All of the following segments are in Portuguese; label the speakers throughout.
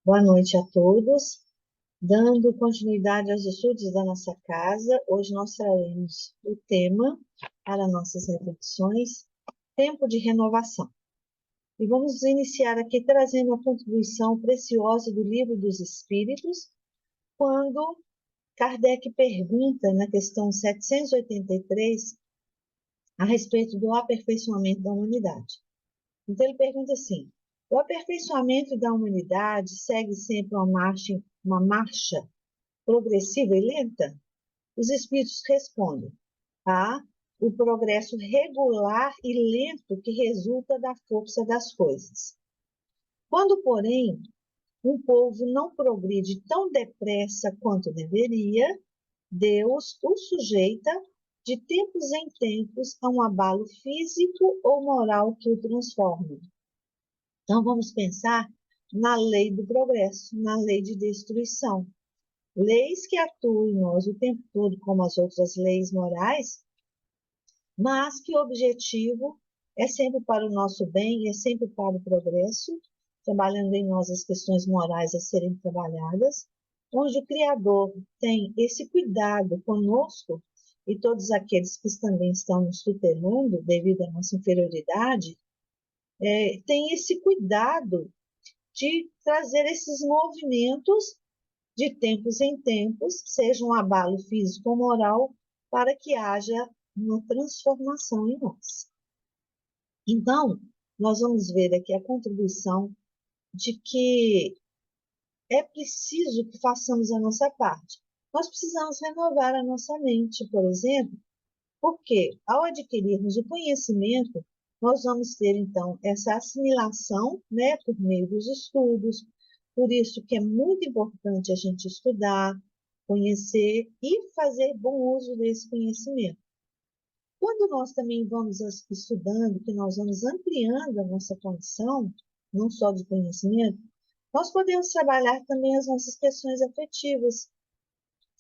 Speaker 1: Boa noite a todos. Dando continuidade aos estudos da nossa casa, hoje nós traremos o tema para nossas reflexões, tempo de renovação. E vamos iniciar aqui trazendo a contribuição preciosa do Livro dos Espíritos, quando Kardec pergunta, na questão 783, a respeito do aperfeiçoamento da humanidade. Então, ele pergunta assim: o aperfeiçoamento da humanidade segue sempre uma marcha progressiva e lenta? Os espíritos respondem: tá? O progresso regular e lento que resulta da força das coisas. Quando, porém, um povo não progride tão depressa quanto deveria, Deus o sujeita de tempos em tempos a um abalo físico ou moral que o transforma. Então, vamos pensar na lei do progresso, na lei de destruição. Leis que atuam em nós o tempo todo, como as outras leis morais, mas que o objetivo é sempre para o nosso bem, é sempre para o progresso, trabalhando em nós as questões morais a serem trabalhadas, onde o Criador tem esse cuidado conosco e todos aqueles que também estão nos tutelando devido à nossa inferioridade, tem esse cuidado de trazer esses movimentos de tempos em tempos, seja um abalo físico ou moral, para que haja uma transformação em nós. Então, nós vamos ver aqui a contribuição de que é preciso que façamos a nossa parte. Nós precisamos renovar a nossa mente, por exemplo, porque ao adquirirmos o conhecimento, nós vamos ter então essa assimilação, né, por meio dos estudos. Por isso que é muito importante a gente estudar, conhecer e fazer bom uso desse conhecimento. Quando nós também vamos estudando, que nós vamos ampliando a nossa condição, não só de conhecimento, nós podemos trabalhar também as nossas questões afetivas.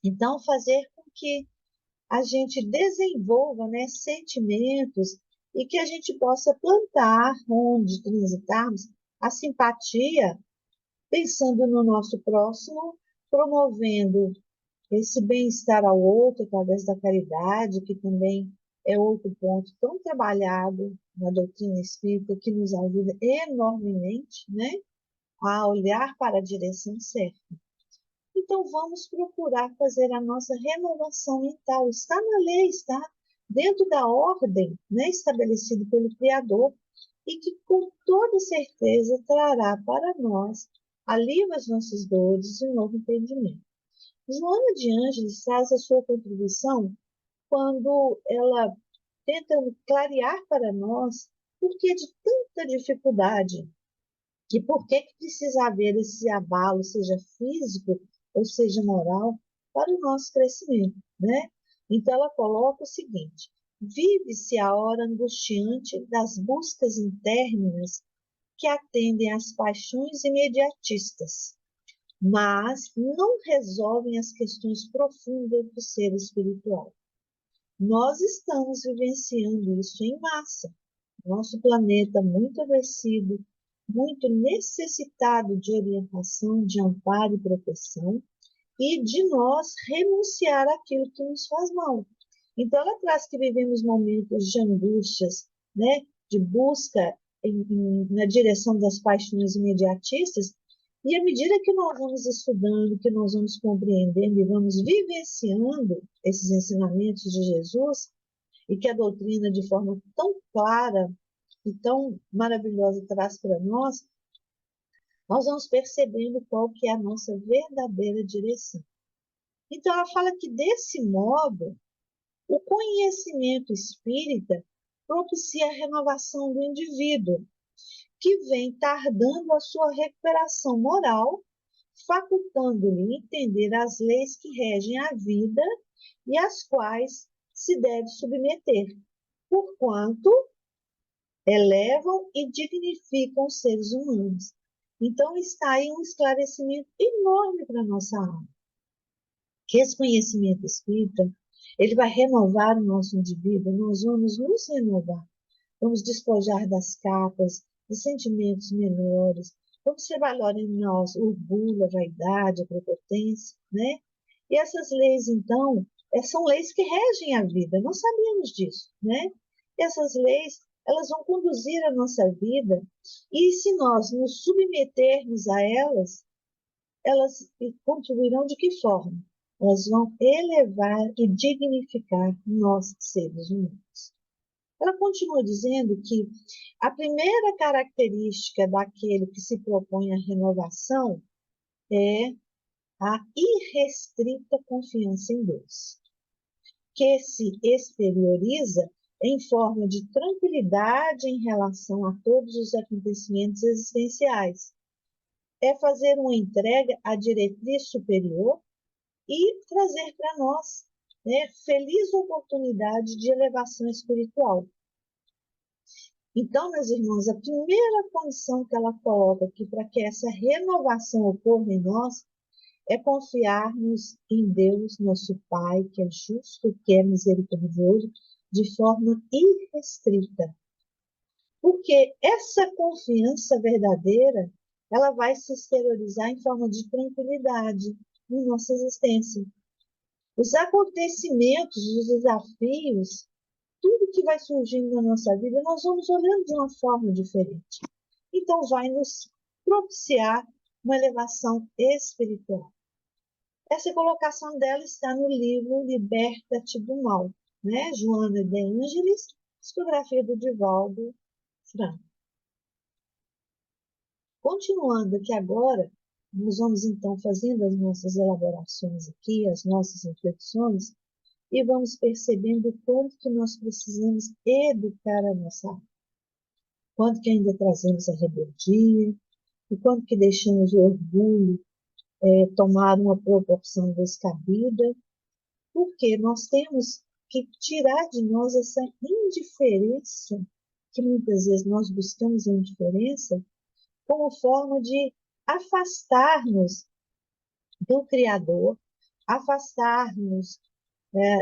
Speaker 1: Então, fazer com que a gente desenvolva, né, sentimentos e que a gente possa plantar, onde transitarmos, a simpatia, pensando no nosso próximo, promovendo esse bem-estar ao outro através da caridade, que também é outro ponto tão trabalhado na doutrina espírita, que nos ajuda enormemente, né, a olhar para a direção certa. Então, vamos procurar fazer a nossa renovação mental. Está na lei, está dentro da ordem, né, estabelecida pelo Criador, e que com toda certeza trará para nós alívio às nossas dores e um novo entendimento. Joana de Ângeles traz a sua contribuição quando ela tenta clarear para nós por que de tanta dificuldade e por que precisa haver esse abalo, seja físico ou seja moral, para o nosso crescimento, né? Então ela coloca o seguinte: vive-se a hora angustiante das buscas internas que atendem às paixões imediatistas, mas não resolvem as questões profundas do ser espiritual. Nós estamos vivenciando isso em massa. Nosso planeta muito adoecido, muito necessitado de orientação, de amparo e proteção, e de nós renunciar àquilo que nos faz mal. Então, ela traz que vivemos momentos de angústias, né, de busca na direção das paixões imediatistas, e à medida que nós vamos estudando, que nós vamos compreendendo e vamos vivenciando esses ensinamentos de Jesus, e que a doutrina, de forma tão clara e tão maravilhosa, traz para nós vamos percebendo qual que é a nossa verdadeira direção. Então, ela fala que, desse modo, o conhecimento espírita propicia a renovação do indivíduo, que vem tardando a sua recuperação moral, facultando-lhe entender as leis que regem a vida e às quais se deve submeter, porquanto elevam e dignificam os seres humanos. Então, está aí um esclarecimento enorme para a nossa alma. Que esse conhecimento espírita, ele vai renovar o nosso indivíduo, nós vamos nos renovar, vamos despojar das capas, dos sentimentos menores, como se trabalhar em nós o orgulho, a vaidade, a prepotência, né? E essas leis, então, são leis que regem a vida, nós sabemos disso, né? E essas leis, elas vão conduzir a nossa vida, e se nós nos submetermos a elas contribuirão de que forma? Elas vão elevar e dignificar nós, seres humanos. Ela continua dizendo que a primeira característica daquele que se propõe à renovação é a irrestrita confiança em Deus, que se exterioriza em forma de tranquilidade em relação a todos os acontecimentos existenciais. É fazer uma entrega à diretriz superior e trazer para nós, né, feliz oportunidade de elevação espiritual. Então, meus irmãos, a primeira condição que ela coloca aqui para que essa renovação ocorra em nós é confiarmos em Deus, nosso Pai, que é justo, que é misericordioso, de forma irrestrita. Porque essa confiança verdadeira, ela vai se exteriorizar em forma de tranquilidade em nossa existência. Os acontecimentos, os desafios, tudo que vai surgindo na nossa vida, nós vamos olhando de uma forma diferente. Então, vai nos propiciar uma elevação espiritual. Essa colocação dela está no livro Liberta-te do Mal, né? Joana de Ângeles, psicografia do Divaldo Franco. Continuando aqui agora, nós vamos então fazendo as nossas elaborações aqui, as nossas reflexões, e vamos percebendo o quanto que nós precisamos educar a nossa alma. Quanto que ainda trazemos a rebeldia, o quanto que deixamos o orgulho tomar uma proporção descabida, porque nós temos que tirar de nós essa indiferença, que muitas vezes nós buscamos a indiferença, como forma de afastar-nos do Criador, afastar-nos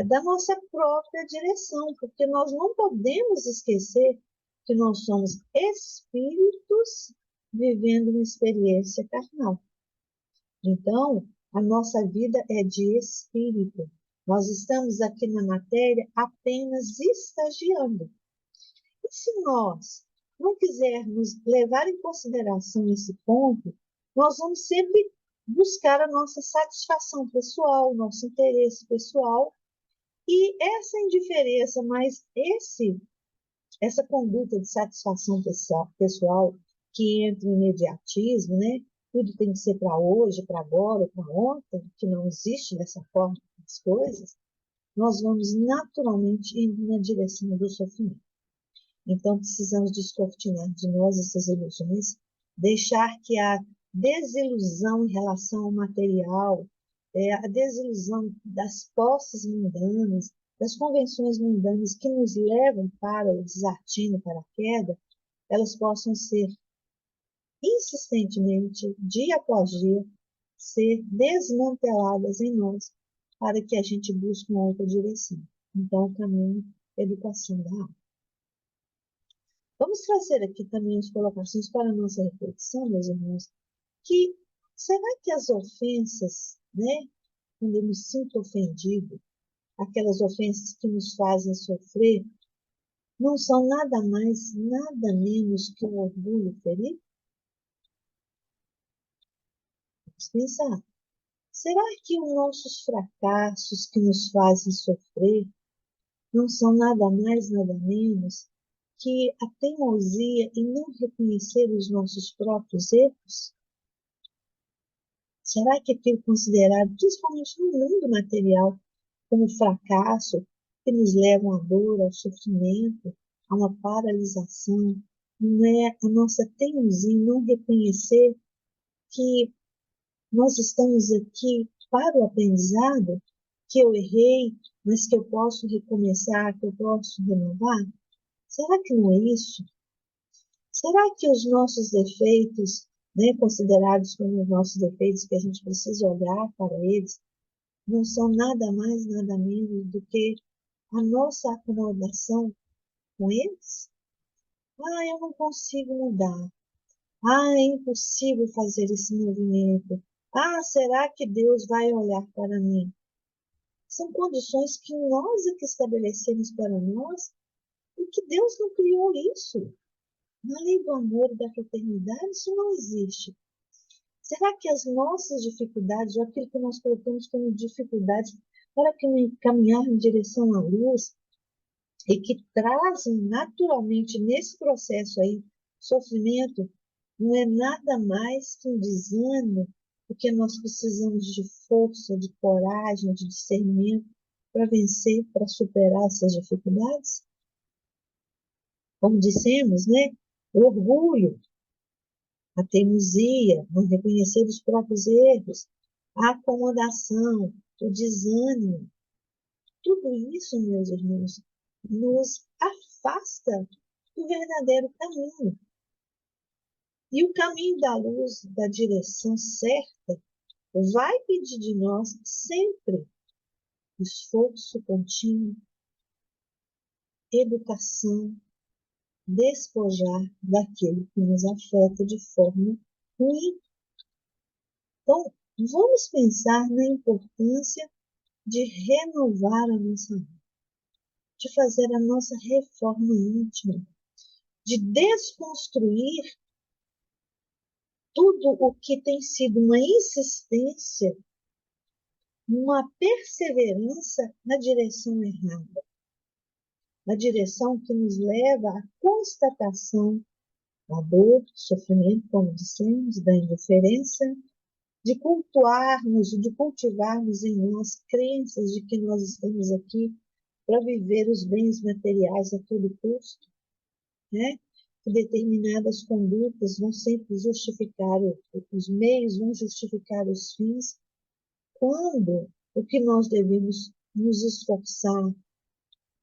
Speaker 1: da nossa própria direção, porque nós não podemos esquecer que nós somos espíritos vivendo uma experiência carnal. Então, a nossa vida é de espírito. Nós estamos aqui na matéria apenas estagiando. E se nós não quisermos levar em consideração esse ponto, nós vamos sempre buscar a nossa satisfação pessoal, nosso interesse pessoal, e essa indiferença, mas essa conduta de satisfação pessoal que entra no imediatismo, né? Tudo tem que ser para hoje, para agora, para ontem, que não existe dessa forma as coisas, nós vamos naturalmente indo na direção do sofrimento. Então, precisamos descortinar de nós essas ilusões, deixar que a desilusão em relação ao material, a desilusão das posses mundanas, das convenções mundanas que nos levam para o desatino, para a queda, elas possam ser insistentemente, dia após dia, ser desmanteladas em nós, para que a gente busque uma outra direção. Então, o caminho é a educação da alma. Vamos trazer aqui também as colocações para a nossa reflexão, meus irmãos, que será que as ofensas, né, quando eu me sinto ofendido, aquelas ofensas que nos fazem sofrer, não são nada mais, nada menos que um orgulho ferido? Vamos pensar. Será que os nossos fracassos que nos fazem sofrer não são nada mais, nada menos que a teimosia em não reconhecer os nossos próprios erros? Será que aquilo considerado, principalmente no mundo material, como fracasso, que nos leva à dor, ao sofrimento, a uma paralisação, não é a nossa teimosia em não reconhecer que nós estamos aqui para o aprendizado, que eu errei, mas que eu posso recomeçar, que eu posso renovar? Será que não é isso? Será que os nossos defeitos, né, considerados como os nossos defeitos, que a gente precisa olhar para eles, não são nada mais, nada menos do que a nossa acomodação com eles? Ah, eu não consigo mudar. Ah, é impossível fazer esse movimento. Ah, será que Deus vai olhar para mim? São condições que nós é que estabelecemos para nós e que Deus não criou isso. Na lei do amor e da fraternidade, isso não existe. Será que as nossas dificuldades, ou aquilo que nós colocamos como dificuldades para caminhar em direção à luz, e que trazem naturalmente nesse processo aí sofrimento, não é nada mais que um desânimo, porque nós precisamos de força, de coragem, de discernimento para vencer, para superar essas dificuldades? Como dissemos, né? O orgulho, a teimosia, não reconhecer os próprios erros, a acomodação, o desânimo, tudo isso, meus irmãos, nos afasta do verdadeiro caminho. E o caminho da luz, da direção certa, vai pedir de nós sempre esforço contínuo, educação, despojar daquilo que nos afeta de forma ruim. Então, vamos pensar na importância de renovar a nossa alma, de fazer a nossa reforma íntima, de desconstruir tudo o que tem sido uma insistência, uma perseverança na direção errada, na direção que nos leva à constatação da dor, do sofrimento, como dissemos, da indiferença, de cultuarmos, de cultivarmos em nós crenças de que nós estamos aqui para viver os bens materiais a todo custo, né? Que determinadas condutas vão sempre justificar os meios, vão justificar os fins, quando o que nós devemos nos esforçar,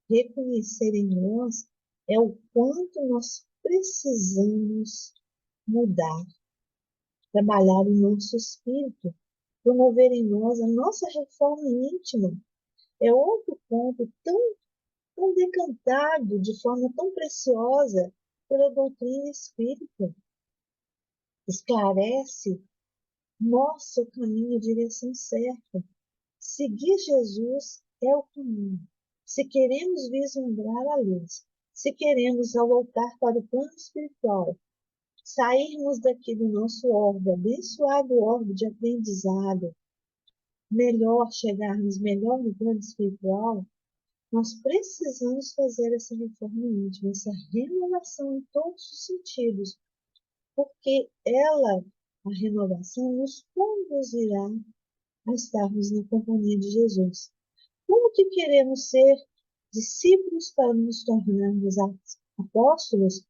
Speaker 1: reconhecer em nós, é o quanto nós precisamos mudar, trabalhar o nosso espírito, promover em nós a nossa reforma íntima. É outro ponto tão decantado, de forma tão preciosa, pela doutrina espírita. Esclarece, mostra o caminho, a direção certa. Seguir Jesus é o caminho. Se queremos vislumbrar a luz, se queremos, ao voltar para o plano espiritual, sairmos daqui do nosso orbe, abençoado orbe de aprendizado, melhor chegarmos melhor no plano espiritual, nós precisamos fazer essa reforma íntima, essa renovação em todos os sentidos, porque ela, a renovação, nos conduzirá a estarmos na companhia de Jesus. Como que queremos ser discípulos para nos tornarmos apóstolos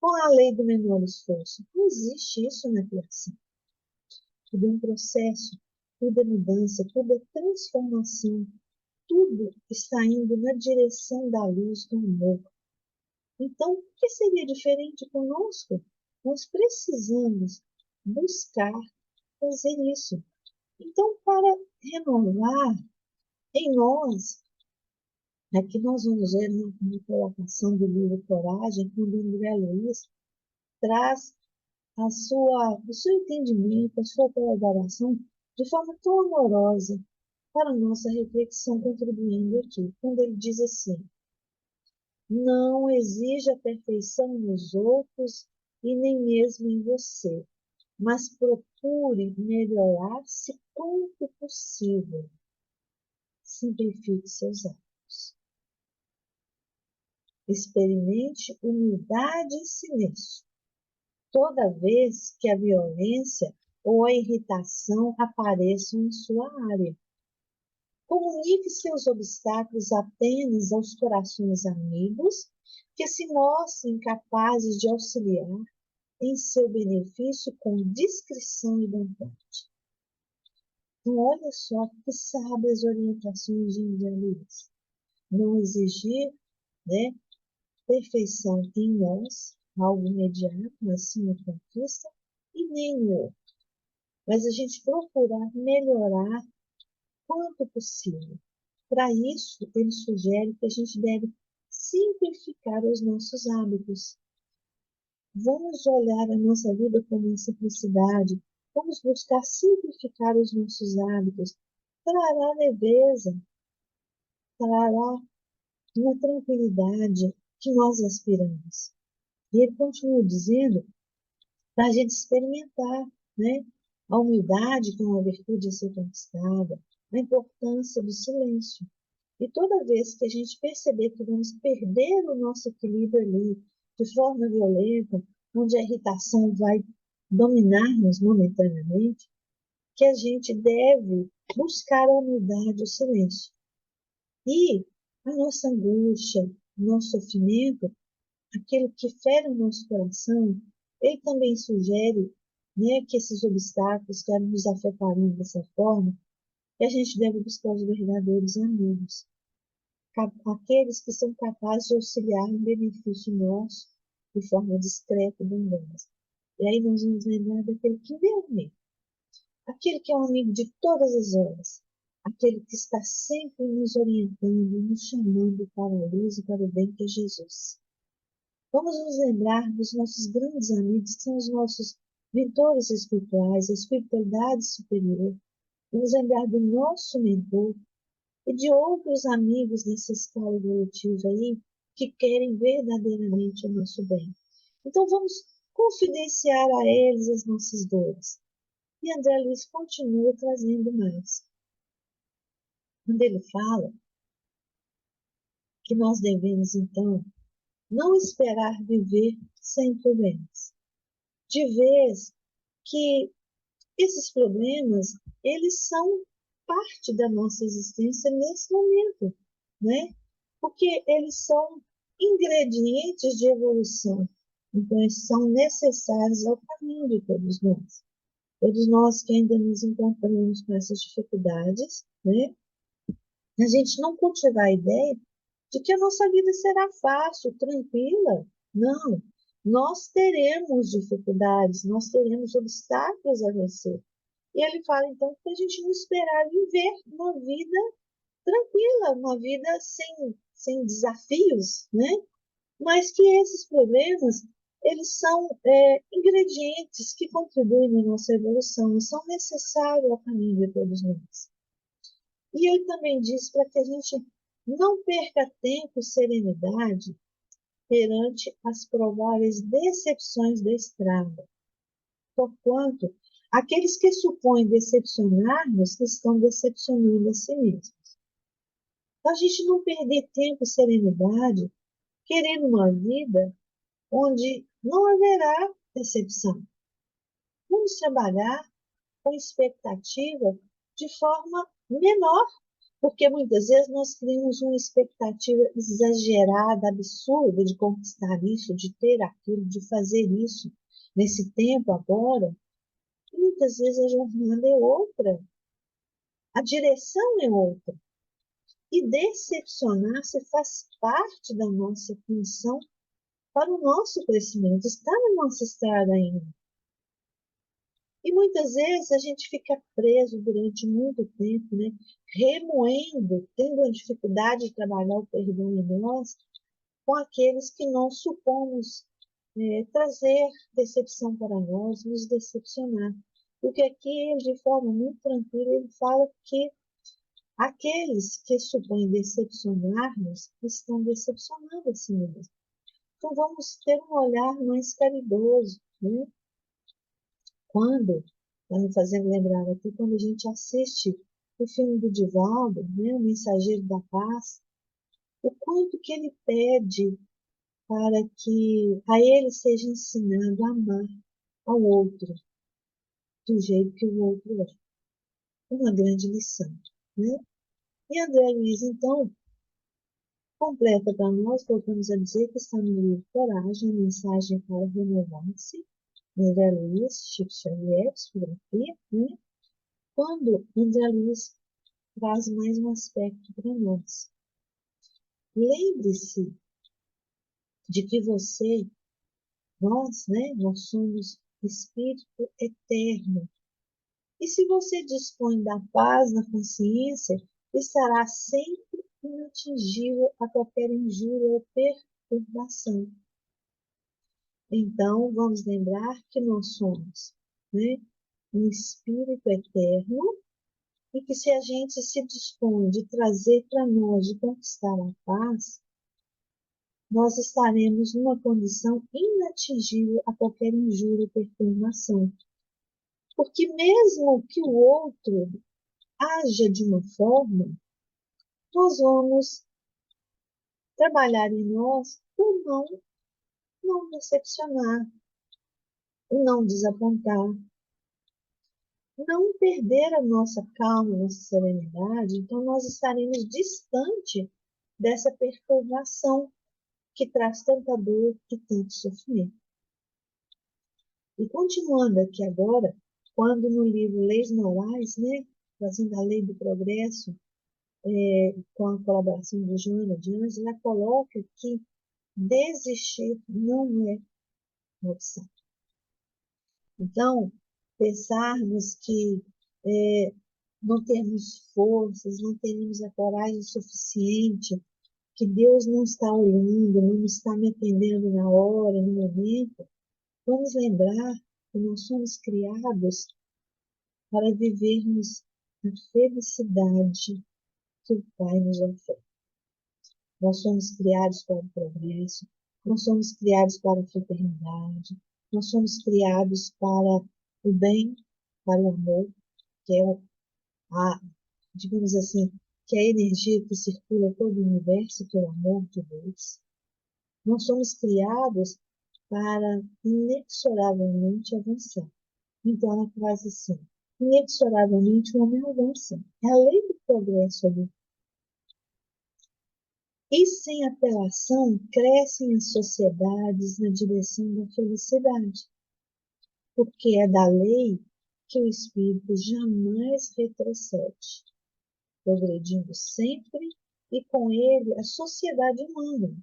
Speaker 1: com a lei do menor esforço? Não existe isso na criação. Tudo é um processo, tudo é mudança, tudo é transformação, tudo está indo na direção da luz do amor. Então, o que seria diferente conosco? Nós precisamos buscar fazer isso. Então, para renovar em nós, aqui nós vamos ver na colocação do livro Coragem, quando André Luiz traz o seu entendimento, a sua colaboração de forma tão amorosa para a nossa reflexão, contribuindo aqui, quando ele diz assim: não exija perfeição nos outros e nem mesmo em você, mas procure melhorar-se quanto possível. Simplifique seus atos. Experimente humildade e silêncio toda vez que a violência ou a irritação apareçam em sua área. Comunique seus obstáculos apenas aos corações amigos que se mostrem capazes de auxiliar em seu benefício com discrição e vontade. Então, olha só que sábias orientações de André Luiz. Não exigir, né, perfeição em nós, algo imediato, mas sim a conquista, e nem no outro. Mas a gente procurar melhorar quanto possível. Para isso, ele sugere que a gente deve simplificar os nossos hábitos. Vamos olhar a nossa vida com simplicidade. Vamos buscar simplificar os nossos hábitos. Trará leveza, trará uma tranquilidade que nós aspiramos. E ele continua dizendo para a gente experimentar, né? A humildade como uma virtude a ser conquistada, a importância do silêncio. E toda vez que a gente perceber que vamos perder o nosso equilíbrio ali de forma violenta, onde a irritação vai dominar-nos momentaneamente, que a gente deve buscar a humildade, o silêncio. E a nossa angústia, o nosso sofrimento, aquilo que fere o nosso coração, ele também sugere, né, que esses obstáculos que nos afetarão dessa forma, que a gente deve buscar os verdadeiros amigos, aqueles que são capazes de auxiliar em benefício nosso de forma discreta e bondosa. E aí nós vamos lembrar daquele que vê o amigo, aquele que é um amigo de todas as horas, aquele que está sempre nos orientando, nos chamando para a luz e para o bem que é Jesus. Vamos nos lembrar dos nossos grandes amigos, que são os nossos mentores espirituais, a espiritualidade superior. Vamos lembrar do nosso mentor e de outros amigos nessa escala evolutiva aí que querem verdadeiramente o nosso bem. Então vamos confidenciar a eles as nossas dores. E André Luiz continua trazendo mais. Quando ele fala que nós devemos, então, não esperar viver sem problemas. De vez que esses problemas, eles são parte da nossa existência nesse momento, né? Porque eles são ingredientes de evolução. Então, eles são necessários ao caminho de todos nós. Todos nós que ainda nos encontramos com essas dificuldades, né? A gente não cultivar a ideia de que a nossa vida será fácil, tranquila. Não. Nós teremos dificuldades, nós teremos obstáculos a vencer. E ele fala, então, que a gente não esperar viver uma vida tranquila, uma vida sem desafios, né? Mas que esses problemas, eles são ingredientes que contribuem na nossa evolução e são necessários ao caminho de todos nós. E ele também diz para que a gente não perca tempo e serenidade perante as prováveis decepções da estrada, porquanto aqueles que supõem decepcionar-nos estão decepcionando a si mesmos. Então, a gente não perder tempo e serenidade querendo uma vida onde não haverá decepção. Vamos trabalhar com expectativa de forma menor, porque muitas vezes nós criamos uma expectativa exagerada, absurda de conquistar isso, de ter aquilo, de fazer isso nesse tempo agora. E muitas vezes a jornada é outra, a direção é outra. E decepcionar-se faz parte da nossa função para o nosso crescimento, está na nossa estrada ainda. E muitas vezes a gente fica preso durante muito tempo, né? Remoendo, tendo a dificuldade de trabalhar o perdão em nós, com aqueles que nós supomos trazer decepção para nós, nos decepcionar. Porque aqui, de forma muito tranquila, ele fala que aqueles que supõem decepcionar-nos estão decepcionando a si mesmos. Então, vamos ter um olhar mais caridoso, né? Quando, está me fazendo lembrar aqui, quando a gente assiste o filme do Divaldo, né, O Mensageiro da Paz, o quanto que ele pede para que a ele seja ensinado a amar ao outro do jeito que o outro é. Uma grande lição, né? E André Luiz, então, completa para nós, voltamos a dizer que está no livro Coragem, a mensagem para renovar-se, André Luiz, Chico Xavier, psicografia, né? Quando André Luiz traz mais um aspecto para nós. Lembre-se de que você, nós, né, nós somos espírito eterno. E se você dispõe da paz na consciência, estará sempre inatingível a qualquer injúria ou perturbação. Então, vamos lembrar que nós somos, né, um espírito eterno e que se a gente se dispõe de trazer para nós, de conquistar a paz, nós estaremos numa condição inatingível a qualquer injúria ou perturbação. Porque mesmo que o outro haja de uma forma, nós vamos trabalhar em nós por não decepcionar, não desapontar, não perder a nossa calma, a nossa serenidade. Então, nós estaremos distante dessa perturbação que traz tanta dor e tanto sofrimento. E continuando aqui agora, quando no livro Leis Morais, né, trazendo a lei do progresso, com a colaboração de Joana de Anjos, ela coloca que desistir não é uma opção. Então, pensarmos que não temos forças, não temos a coragem suficiente, que Deus não está olhando, não está me atendendo na hora, no momento, vamos lembrar que nós somos criados para vivermos a felicidade que o Pai nos oferece. Nós somos criados para o progresso, nós somos criados para a fraternidade, nós somos criados para o bem, para o amor, que é a, digamos assim, que é a energia que circula todo o universo, que é o amor de Deus. Nós somos criados para inexoravelmente avançar. Então, ela traz assim, inexoravelmente o homem avança. É a lei do progresso ali. E sem apelação, crescem as sociedades na direção da felicidade, porque é da lei que o espírito jamais retrocede, progredindo sempre e com ele a sociedade humana,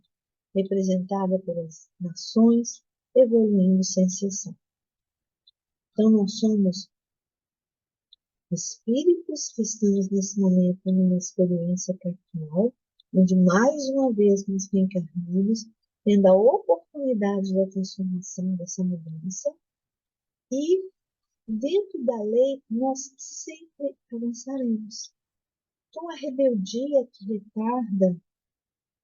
Speaker 1: representada pelas nações, evoluindo sem cessar. Então, nós somos espíritos que estamos nesse momento numa experiência carnal, onde mais uma vez nos reencarnamos, tendo a oportunidade da transformação, dessa mudança, e dentro da lei nós sempre avançaremos. Então, a rebeldia que retarda,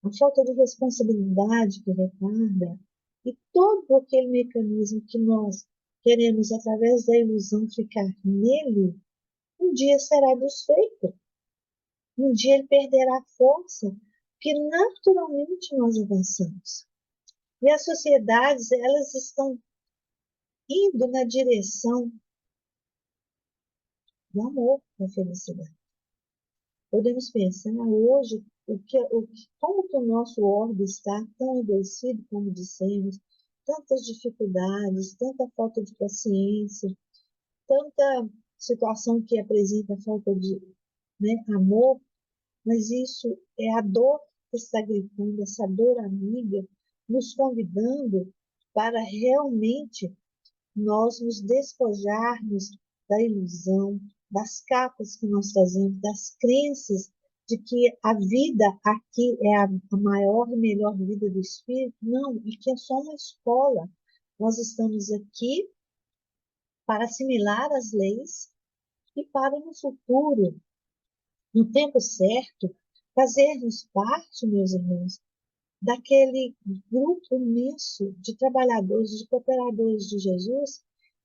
Speaker 1: a falta de responsabilidade que retarda, e todo aquele mecanismo que nós queremos, através da ilusão, ficar nele, um dia será desfeito. Um dia ele perderá força, porque naturalmente nós avançamos. E as sociedades, elas estão indo na direção do amor, da felicidade. Podemos pensar hoje como que o nosso orbe está tão adoecido, como dissemos, tantas dificuldades, tanta falta de paciência, tanta situação que apresenta falta de, né, amor, mas isso é a dor que está gritando, essa dor amiga, nos convidando para realmente nós nos despojarmos da ilusão, das capas que nós trazemos, das crenças de que a vida aqui é a maior e melhor vida do espírito. Não, e que é só uma escola. Nós estamos aqui para assimilar as leis e para no futuro, no tempo certo, fazermos parte, meus irmãos, daquele grupo imenso de trabalhadores, de cooperadores de Jesus,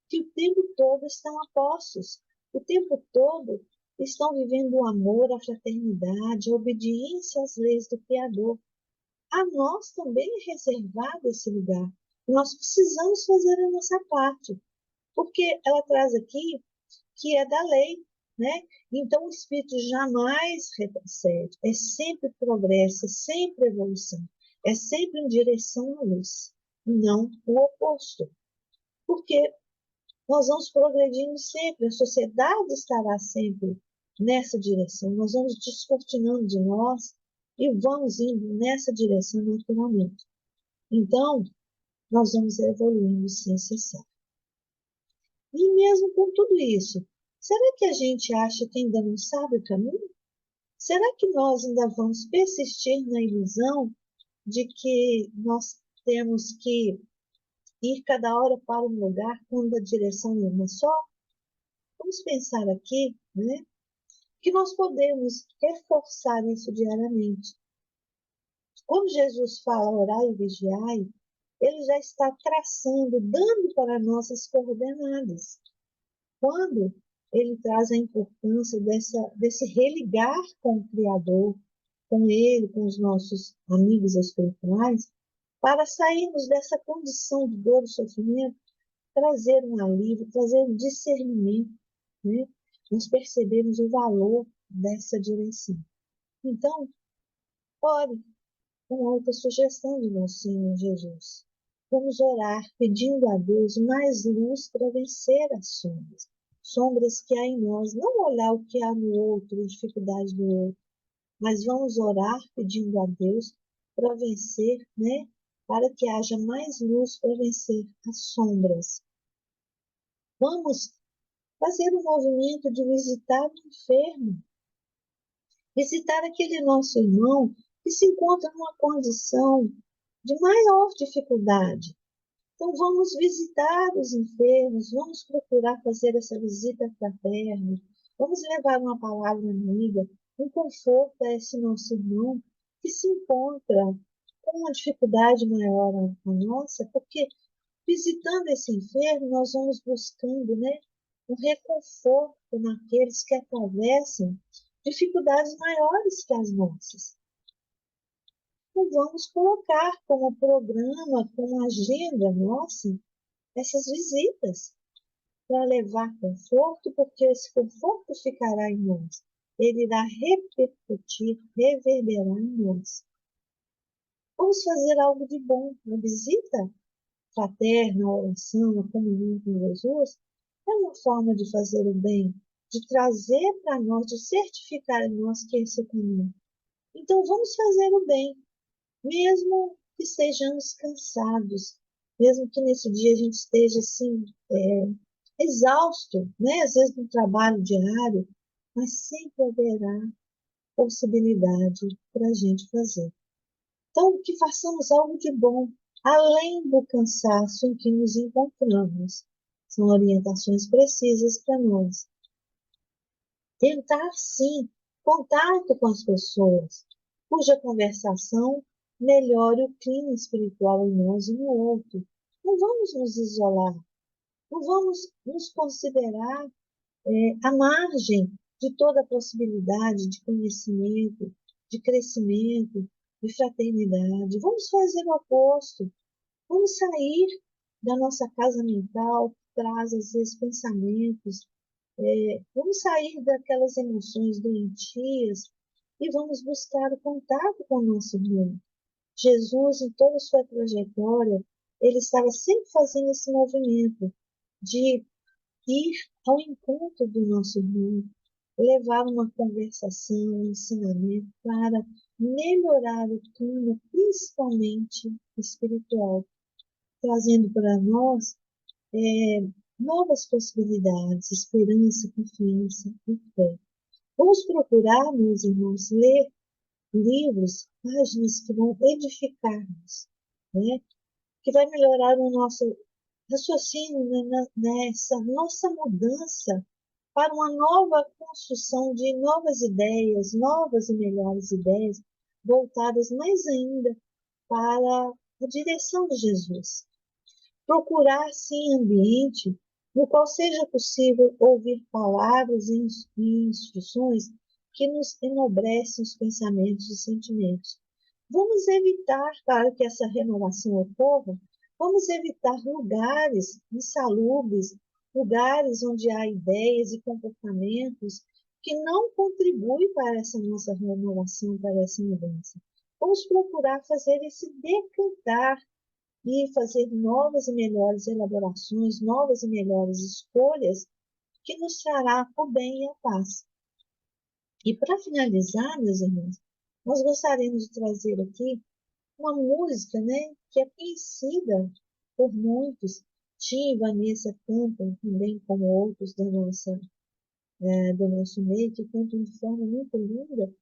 Speaker 1: que o tempo todo estão a postos, o tempo todo estão vivendo o amor, a fraternidade, a obediência às leis do Criador. A nós também é reservado esse lugar. Nós precisamos fazer a nossa parte, porque ela traz aqui que é da lei, né? Então o espírito jamais retrocede, é sempre progresso, é sempre evolução, é sempre em direção à luz, não o oposto. Porque nós vamos progredindo sempre, a sociedade estará sempre nessa direção, nós vamos descortinando de nós e vamos indo nessa direção naturalmente. Então, nós vamos evoluindo sem cessar. E mesmo com tudo isso, será que a gente acha que ainda não sabe o caminho? Será que nós ainda vamos persistir na ilusão de que nós temos que ir cada hora para um lugar quando a direção é uma só? Vamos pensar aqui, né, que nós podemos reforçar isso diariamente. Quando Jesus fala orai e vigiai, ele já está traçando, dando para nós as coordenadas. Quando ele traz a importância desse religar com o Criador, com ele, com os nossos amigos espirituais, para sairmos dessa condição de dor e sofrimento, trazer um alívio, trazer um discernimento, né? Nós percebemos o valor dessa direção. Então, ore com outra sugestão de nosso Senhor Jesus. Vamos orar pedindo a Deus mais luz para vencer as sombras. Sombras que há em nós, não olhar o que há no outro, a dificuldade do outro, mas vamos orar pedindo a Deus para vencer, né? Para que haja mais luz para vencer as sombras. Vamos fazer um movimento de visitar o enfermo, visitar aquele nosso irmão que se encontra numa condição de maior dificuldade. Então, vamos visitar os enfermos, vamos procurar fazer essa visita fraterna, vamos levar uma palavra amiga, um conforto a esse nosso irmão que se encontra com uma dificuldade maior a nossa, porque visitando esse enfermo, nós vamos buscando, né, um reconforto naqueles que atravessam dificuldades maiores que as nossas. Então, vamos colocar como programa, como agenda nossa, essas visitas para levar conforto, porque esse conforto ficará em nós. Ele irá repercutir, reverberar em nós. Vamos fazer algo de bom. Uma visita fraterna, a oração, a comunhão com Jesus, é uma forma de fazer o bem, de trazer para nós, de certificar em nós que esse é o caminho. Então, vamos fazer o bem, mesmo que sejamos cansados, mesmo que nesse dia a gente esteja assim, exausto, né? Às vezes no trabalho diário, mas sempre haverá possibilidade para a gente fazer. Então, que façamos algo de bom, além do cansaço em que nos encontramos. São orientações precisas para nós. Tentar, sim, contato com as pessoas, cuja conversação melhore o clima espiritual em nós e no outro. Não vamos nos isolar, não vamos nos considerar à margem de toda possibilidade de conhecimento, de crescimento, de fraternidade. Vamos fazer o oposto. Vamos sair da nossa casa mental, que traz às vezes pensamentos. Vamos sair daquelas emoções doentias e vamos buscar o contato com o nosso irmão. Jesus, em toda a sua trajetória, ele estava sempre fazendo esse movimento de ir ao encontro do nosso irmão, levar uma conversação, um ensinamento para melhorar o clima, principalmente espiritual, trazendo para nós novas possibilidades, esperança, confiança e fé. Vamos procurar, meus irmãos, ler livros, páginas que vão edificar-nos, né? Que vai melhorar o nosso raciocínio nessa nossa mudança para uma nova construção de novas ideias, novas e melhores ideias, voltadas mais ainda para a direção de Jesus. Procurar, sim, ambiente no qual seja possível ouvir palavras e instruções que nos enobrecem os pensamentos e sentimentos. Vamos evitar, para que essa renovação ocorra, vamos evitar lugares insalubres, lugares onde há ideias e comportamentos que não contribuem para essa nossa renovação, para essa mudança. Vamos procurar fazer esse decantar e fazer novas e melhores elaborações, novas e melhores escolhas que nos trará o bem e a paz. E para finalizar, meus irmãos, nós gostaríamos de trazer aqui uma música, né, que é conhecida por muitos. Tim e Vanessa cantam também, como outros do nosso meio, que cantam de forma muito linda,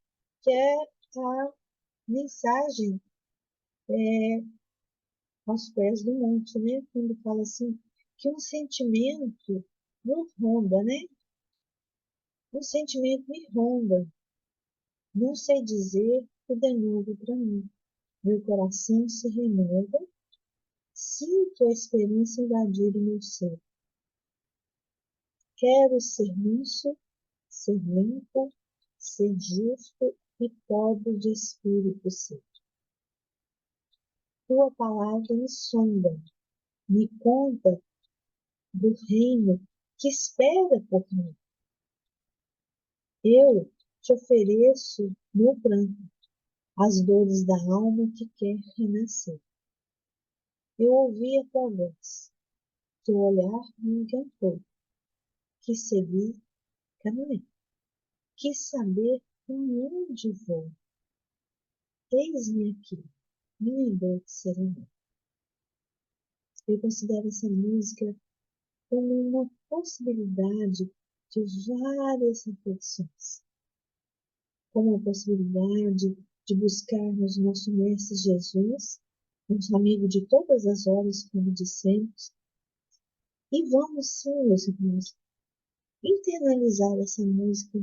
Speaker 1: que é a mensagem aos pés do monte, né? Quando fala assim, que um sentimento nos ronda, né? Um sentimento me ronda. Não sei dizer, tudo é novo para mim. Meu coração se renova, sinto a esperança invadir o meu ser. Quero ser manso, ser limpo, ser justo e pobre de espírito ser. Tua palavra me sonda, me conta do reino que espera por mim. Eu te ofereço meu pranto, as dores da alma que quer renascer. Eu ouvi a tua voz, teu olhar me encantou, quis seguir, caminhei, quis saber para onde vou. Eis-me aqui, minha dor serena. Eu considero essa música como uma possibilidade de várias reflexões, como a possibilidade de buscarmos nosso Mestre Jesus, nosso amigo de todas as horas, como dissemos, e vamos sim, meus irmãos, internalizar essa música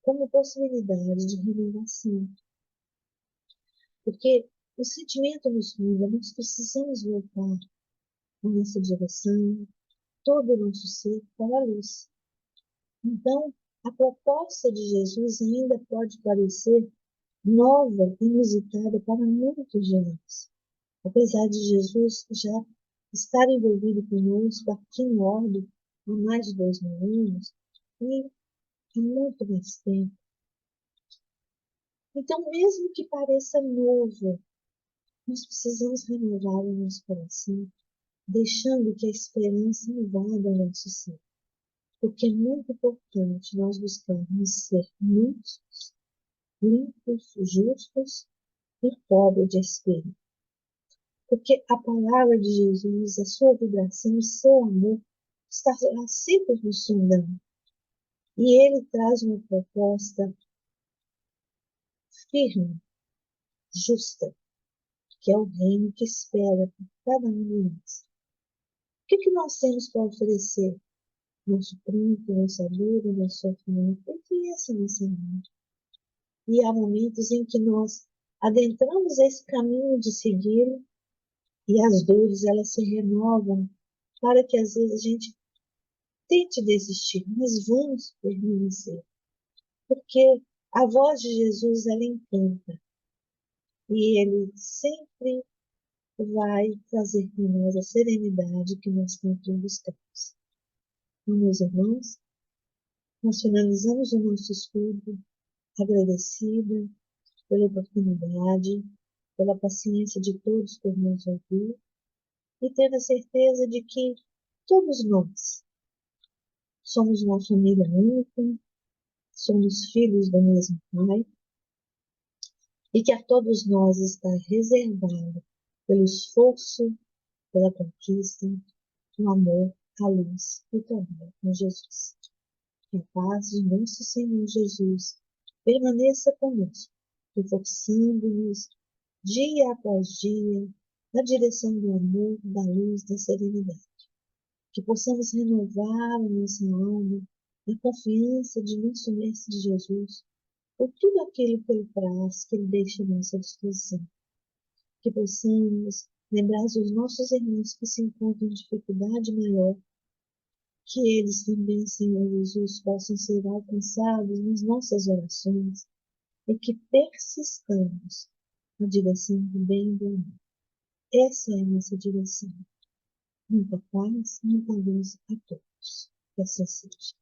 Speaker 1: como possibilidade de renovação, porque o sentimento nos muda, nós precisamos voltar a nossa direção, todo o nosso ser para a luz. Então, a proposta de Jesus ainda pode parecer nova, inusitada para muitos de nós. Apesar de Jesus já estar envolvido conosco aqui em Orbe há mais de 2000 anos, e há muito mais tempo. Então, mesmo que pareça novo, nós precisamos renovar o nosso coração, deixando que a esperança invada o nosso ser. Porque é muito importante nós buscarmos ser mansos, limpos, justos e pobres de espírito. Porque a palavra de Jesus, a sua vibração, o seu amor, está sempre nos sondando. E ele traz uma proposta firme, justa, que é o reino que espera por cada um de nós. O que nós temos para oferecer? Nosso pranto, nossa dor, nosso sofrimento, porque essa é a nossa vida. E há momentos em que nós adentramos esse caminho de segui-lo e as dores elas se renovam para que às vezes a gente tente desistir, mas vamos permanecer, porque a voz de Jesus ela encanta e ele sempre vai trazer para nós a serenidade que nós tanto buscamos. Então, meus irmãos, nós finalizamos o nosso estudo agradecida pela oportunidade, pela paciência de todos por nos ouvir e ter a certeza de que todos nós somos uma família única, somos filhos do mesmo Pai e que a todos nós está reservado pelo esforço, pela conquista, o amor, a luz e o trabalho com Jesus. Que a paz de nosso Senhor Jesus permaneça conosco, reforçando-nos dia após dia na direção do amor, da luz, da serenidade. Que possamos renovar a nossa alma na confiança de nosso Mestre Jesus por tudo aquilo que Ele traz, que Ele deixa à nossa disposição. Que possamos lembrar dos nossos irmãos que se encontram em dificuldade maior, que eles também, Senhor Jesus, possam ser alcançados nas nossas orações e que persistamos na direção do bem e do amor. Essa é a nossa direção. Muita paz, muita luz a todos. Que assim seja.